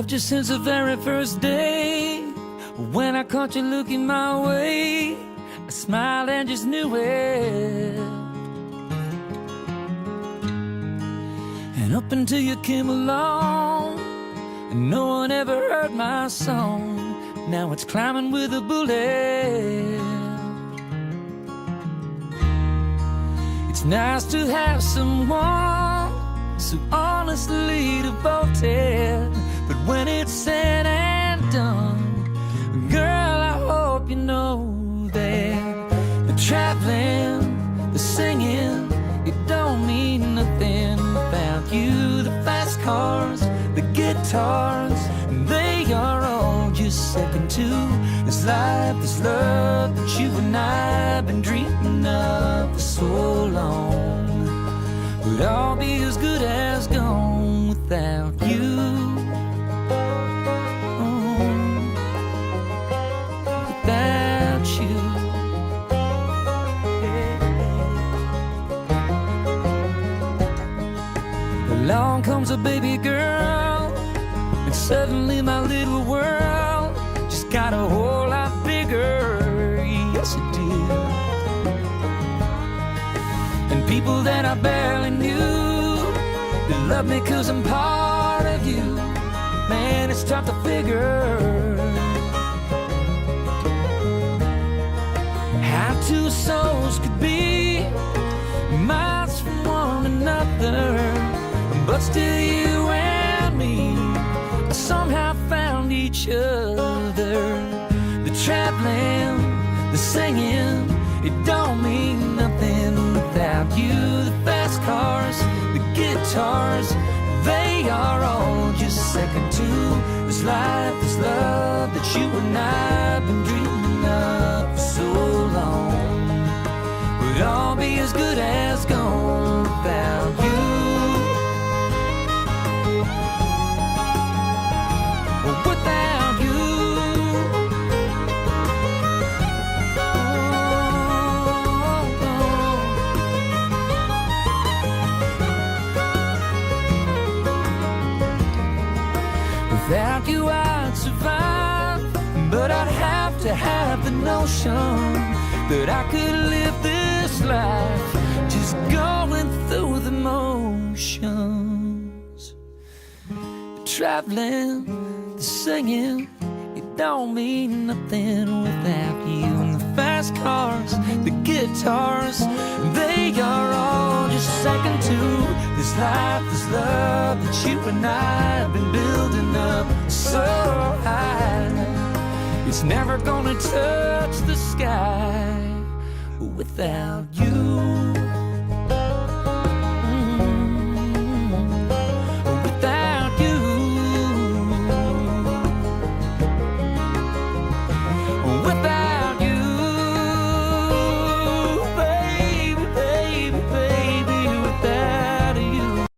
loved you since the very first day. When I caught you looking my way, I smiled and just knew it. And up until you came along, and no one ever heard my song. Now it's climbing with a bullet. It's nice to have someone so honestly devoted, but when it's said and done, girl, I hope you know that the traveling, the singing, it don't mean nothing without you. The fast cars, the guitars, they are all just second to this life, this love that you and I have been dreaming of for so long. Would all be as good as gone without you. Without you. Along comes a baby girl, and suddenly my little world just got a whole lot bigger. Yes, it did. And people that I barely knew, they love me 'cause I'm part of you. Man, it's tough to figure how two souls could be miles from one another, but still you and me somehow found each other. The traveling, the singing, it don't mean nothing without you. The fast cars, the guitars, they are all just second to this life, this love that you and I have been dreaming of for so long. Would all be as good as gone without you. Without you. Without you I'd survive, but I'd have to have the notion that I could live this life just going through the motions. The traveling, the singing, it don't mean nothing without you. And the fast cars, the guitars, they are all just second to this life, this love that you and I have been building up so high. It's never gonna touch the sky without you.